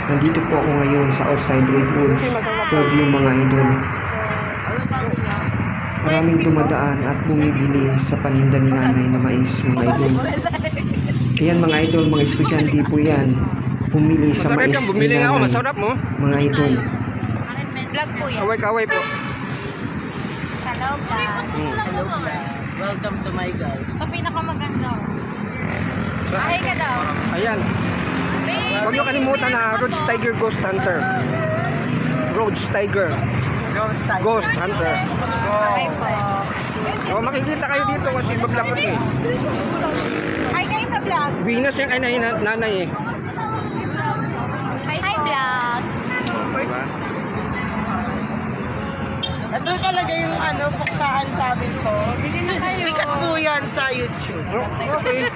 Nandito po ako ngayon sa outside Redwood Fairview mga idol. Maraming dumadaan at bumibili sa paninda ni nanay na mais mga idol. Ayan mga idol, mga estudyante po yan. Bumili sa mais ni nanay. Masarap mo. Mga idol. Vlog po yan. Kaway-kaway po. Hello po. Welcome to my guys. Sa pinakamaganda. Ahay ka daw. Ayan. Huwag niyo kalimutan na Rhodes Tiger Ghost Hunter. Rhodes Tiger Ghost Hunter. Ahay po. Oh, makikita kayo dito kasi maglapot eh. Hi kayo sa vlog. Venus yung kay nanay eh. Hi vlog. Diba? Ito talaga yung puksaan sa amin po. Bili na kayo. Sikat po yan sa YouTube. Oh, okay.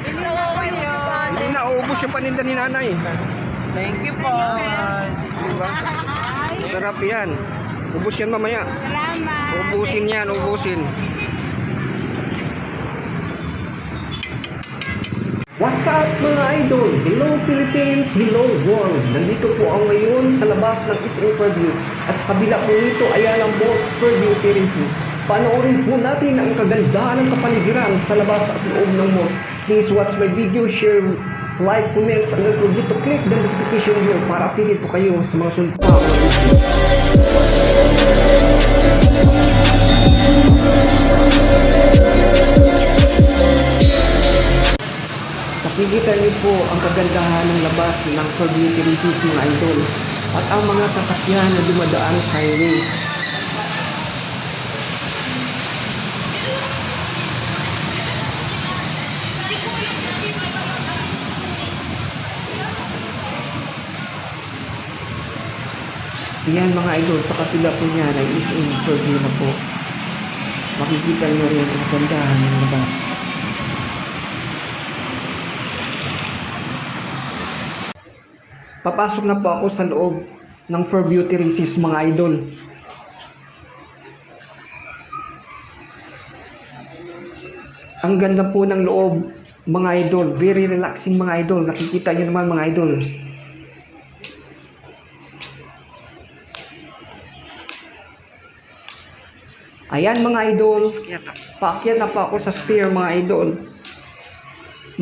Bili na kayo. Hindi na uubos yung paninda ni nanay. Thank you po. Diba? Sarap yan. Ubus yan mamaya. Salamat. Ubusin yan, ubusin. What's up mga idol? Hello Philippines, hello world. Nandito po ako ngayon sa labas ng SM Fairview. At sa kabila po nito ay ang Mall Fairview Terraces. Panoorin po natin ang kagandahan ng kapaligiran sa labas at loob ng mall. Please watch my video, share, like, comments, and don't forget to click the notification bell para updated po kayo sa mga sunod pa. Nakikita niyo po ang kagandahan ng labas ng Fairview Terraces mga idol at ang mga sasakyan na dumadaan sa highway. Yan mga idol, sa kapila po niya ay SM Fairview na po. Makikita niyo rin ang kagandahan ng labas. Papasok na po ako sa loob ng Fairview Terraces mga idol. Ang ganda po ng loob mga idol. Very relaxing mga idol. Nakikita nyo naman mga idol. Ayan mga idol. Paakyat na po ako sa stair mga idol.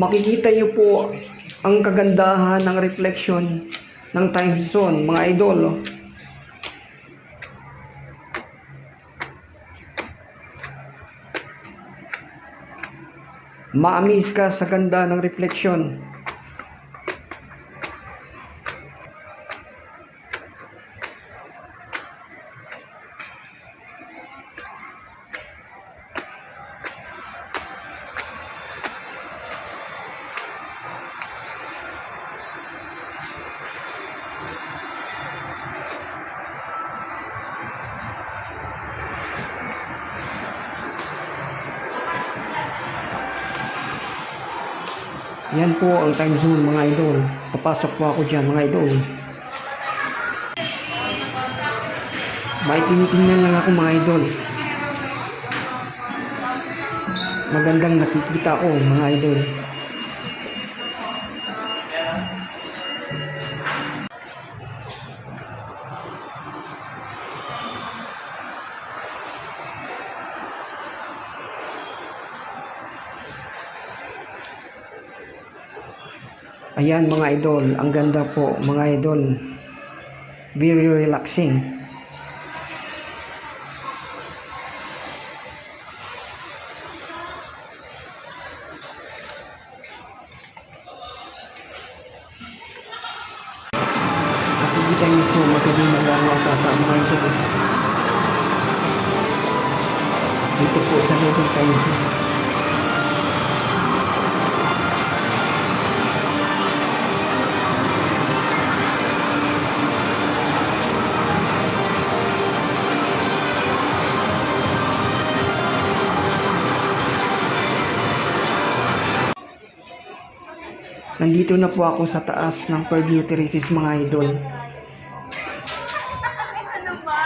Makikita nyo po ang kagandahan ng reflection ng time zone mga idol. Ma-amaze ka sa ganda ng reflection. Yan po ang time zone mga idol. Papasok po ako dyan mga idol. May tinitingnan lang ako mga idol. Magandang nakikita ko mga idol. Ayan mga idol, ang ganda po mga idol. Very relaxing. Nakikita niyo po magaling naglalaro sa mga idol. Dito po sa loob tayo. Nandito na po ako sa taas ng Fairview Terraces mga idol. Ano ba?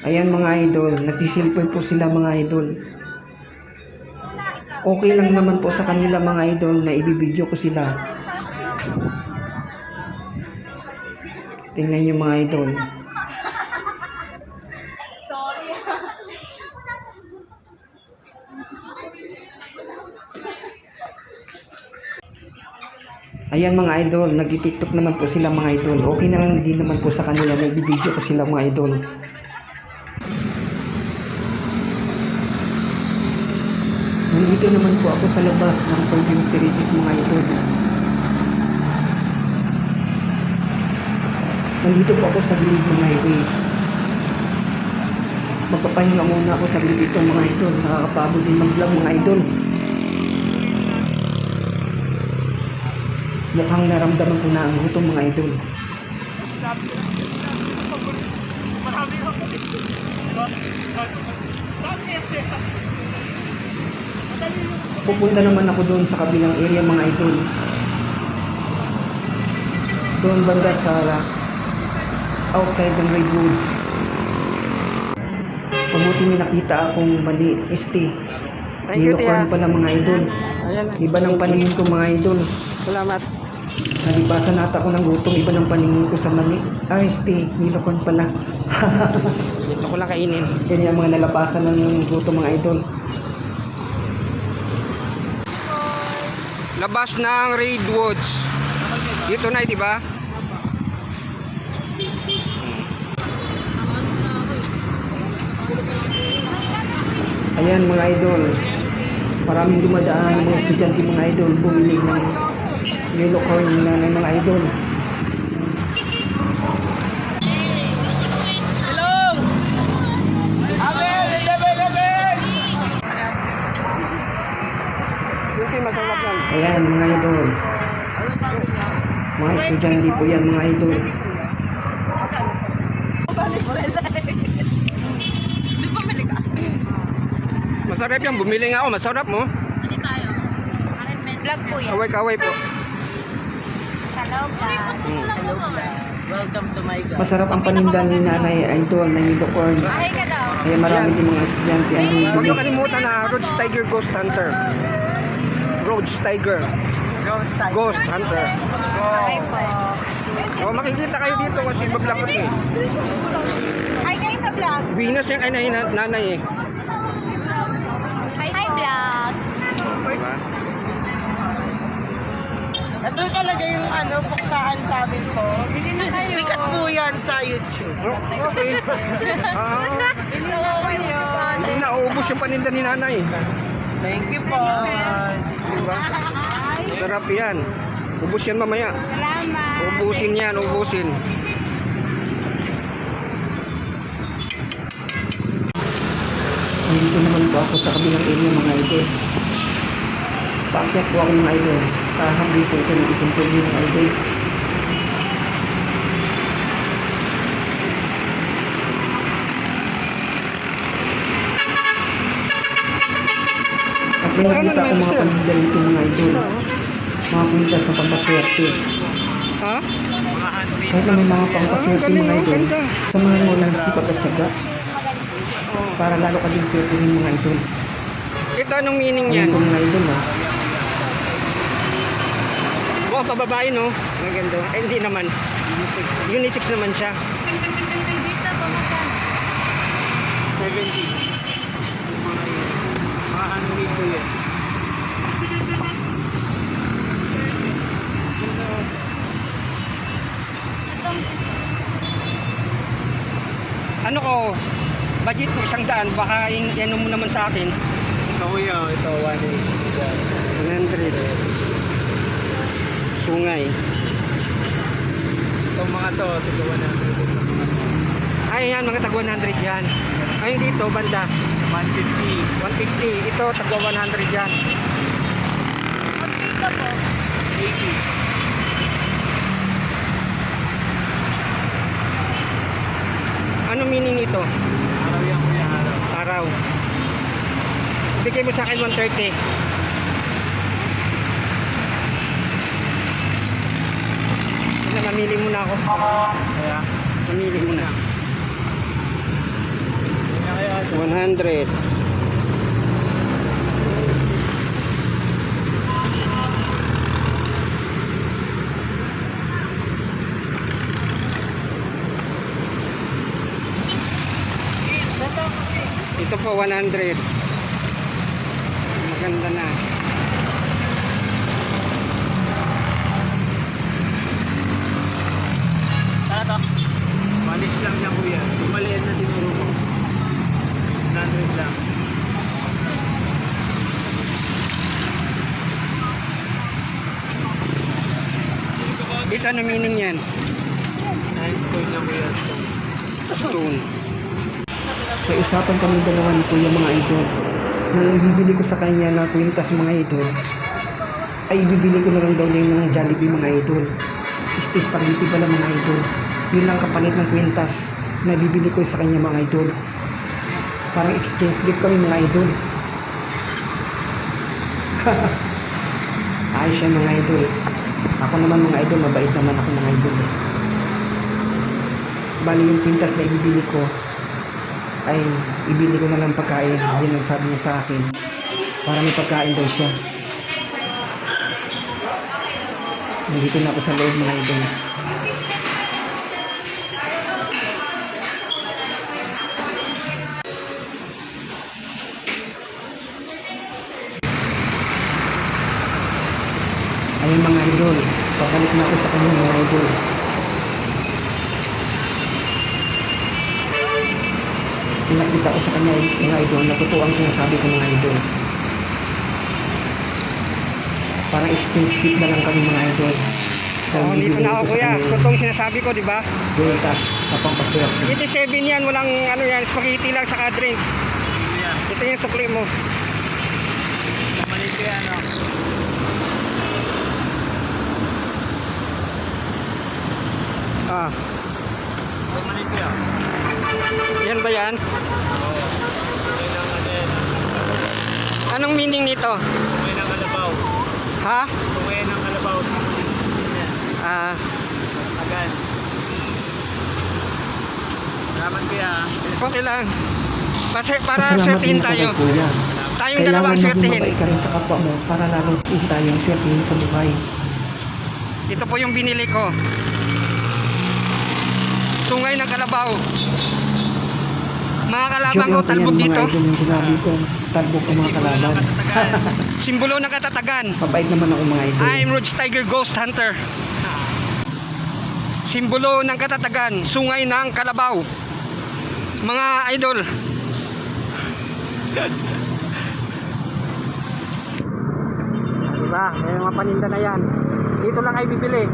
Ayan mga idol, nagsisilpoy po sila mga idol. Okay lang naman po sa kanila mga idol na ibibidyo ko sila. Tingnan nyo mga idol. Ayan mga idol, nag-tiktok naman po sila mga idol. Okay na lang din naman po sa kanila na ibibidyo ko sila mga idol. Nandito naman po ako sa labas ng Purview Terraces mga idol. Nandito po ako sa gilid ng highway. Magpapahinga muna ako sa gilid ito mga idol. Nakakapagod din mag-vlog mga idol. Mukhang naramdaman ko na ang gutom mga idol. Pupunta naman ako doon sa kabilang area mga idol. Doon banda sa outside ng Redwoods. Pabuti may nakita akong mali ST. Unicorn pala mga idol. Iba ng paningin ko mga idol. Salamat. Nalipasan nata ako ng gutom. Iba ng paningin ko sa mali. ST, unicorn pala. Dito ko lang kainin. Yan yung mga nalapasan ng gutom mga idol. Labas ng Redwoods. Dito na, di ba? Ayan mga idol. Maraming dumadaan mga estudyante mga idol. Bumili ng unicorn na mga idol. Ayan mga idol. Mga estudyante po yan mga idol. Masarap yan. Bumili nga ako. Masarap mo. Vlog po yan. Kaway-kaway po. Sa loob ba? Welcome to my God. Masarap ang paninda ni Nanay Idol na unicorn. Ahay ka daw. Kaya marami din mga estudyante ang Huwag bumili. niyo kalimutan na Rhodes Tiger Ghost Hunter. Rhodes Tiger Ghost time. Ghost Hunter. Ahay po. O, makikita kayo dito kasi maglapot eh. Hi kayo sa vlog. Venus yung kay nanay eh. Hi vlog. Diba? Ito talaga yung puksaan sa amin po. Bili na kayo. Sikat po yan sa YouTube. Oh, okay. Bili na kayo. Hindi na, uubos yung paninda ni nanay. Thank you po. Diba? Sarap yan. Ubus yan mamaya. Salamat. Ubusin yan, ubusin. Nandito naman po ako sa kabilang area mga idol. Paakyat po ako mga idol. Kahambay po ito ng isang pwede mga idol. At may nakita ko mga paninda rito mga idol. Mga paninda sa pampaswerte. Ha? Kahit na may mga pampaswerte mga idol. Sa mga walang sipag at syaga. Para lalo ka din swertehin mga idol. Ito anong meaning Ayun yan? po mga idol ha. Wow, pababae no? Maganda. Eh, hindi naman. Unisex naman siya. Dito po magkano? 70. Mga handmade po yan. Ano ko? Budget ko 100. Baka yan mo naman sa akin. Ito kuya, ito 180. 100. Sungay. Itong mga to, ito 100. Ay, yan, mga tagwa 100 yan. Ayun dito, banda. 150. 150. Ito, tagwa 100 yan. Dito po. 80. Ano meaning nito? Araw yan kuya, araw. Araw. Bigay mo sa akin 130. Mamili muna ako. Kaya, Mamili muna. 100. Ito po 100. Maganda na. Malis lang niya kuya. Yung maliit na tinuro ko. 100 lang. Ito ano meaning yan? Nice stone lang kuya. Stone. May usapan kami dalawa ni Kuya mga idol. Nang ibibili ko sa kanya na kwintas mga idol, ay ibibili ko na lang daw niya ng Jollibee mga idol. Istis spaghetti pala mga idol. Yun lang kapalit ng kwintas na bibili ko sa kanya mga idol. Parang exchange gift kami mga idol. Ayos siya mga idol. Ako naman mga idol, mabait naman ako mga idol. Bali yung kwintas na ibibili ko ay ibili ko na lang pagkain. Yun ang sabi niya sa akin, para may pagkain daw siya. Nandito na ako sa loob mga idol. Ayun mga idol, pabalik na ako sa kanya mga idol. Nakita ko sa kanya mga idol na totoo ang sinasabi ko mga idol. Parang exchange gift na lang kami mga idol. Oh, dito na ako kuya. Totoong sinasabi ko, di ba? Kwintas na pampaswerte. 87 yan, walang ano yan, spaghetti lang saka drinks. Ito yung sukli mo. Maliit kuya ano. Ah, Maliit kuya. yan ba yan? Oo. Sumay ng ano yan. Anong meaning nito? Sumay ng kalabaw. Ha? Sumay ng kalabaw. Yan. Ah, Agan. Salamat kuya. okay lang. Kasi para Salamat swertihin din po tayo. kay Kuya. Tayong dalawa ang Kailangan swertihin. maging mabait ka rin sa kapwa mo para lalo din tayong swertihin sa buhay. Ito po yung binili ko. Sungay ng kalabaw. Mga kalaban Joke ko, lang po talbog yan, dito. mga idol yung sinabi ko. Talbog ang mga kalaban. Simbolo ng katatagan. Mabait naman ako mga idol. I'm Roach Tiger Ghost Hunter. Simbolo ng katatagan, sungay ng kalabaw. Mga idol. Diba? May mga paninda na yan. Dito lang ay bibili.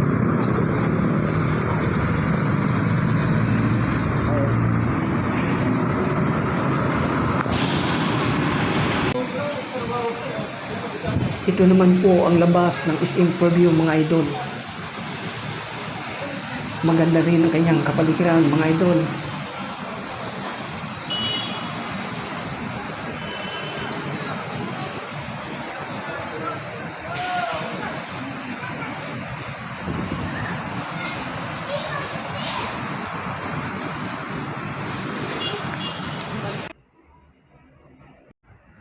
Ito naman po ang labas ng SM Preview mga idol. Maganda rin ang kanyang kapaligiran mga idol.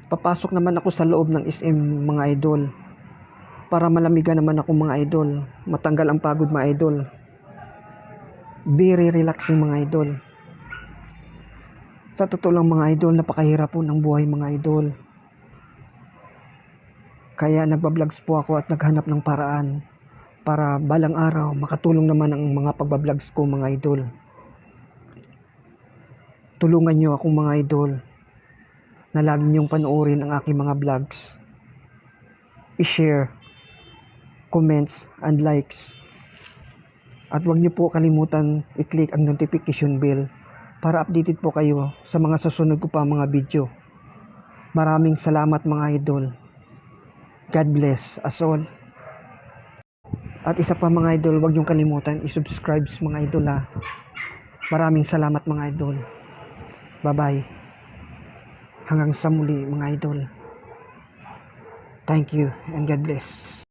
Papasok naman ako sa loob ng SM mga idol para malamigan naman ako mga idol, matanggal ang pagod mga idol. Very relaxing mga idol. Sa totoo lang mga idol, napakahirap po ng buhay mga idol. Kaya nagba-vlogs po ako at naghanap ng paraan para balang araw makatulong naman ang mga pagba-vlogs ko mga idol. Tulungan nyo akong mga idol na lagi niyong panoorin ang aking mga vlogs. I-share, comments, and likes. At huwag niyo po kalimutan i-click ang notification bell para updated po kayo sa mga susunod ko pa mga video. Maraming salamat mga idol. God bless us all. At isa pa mga idol, huwag niyong kalimutan i-subscribe mga idol ha. Maraming salamat mga idol. Bye-bye. Hanggang sa muli mga idol. Thank you and God bless.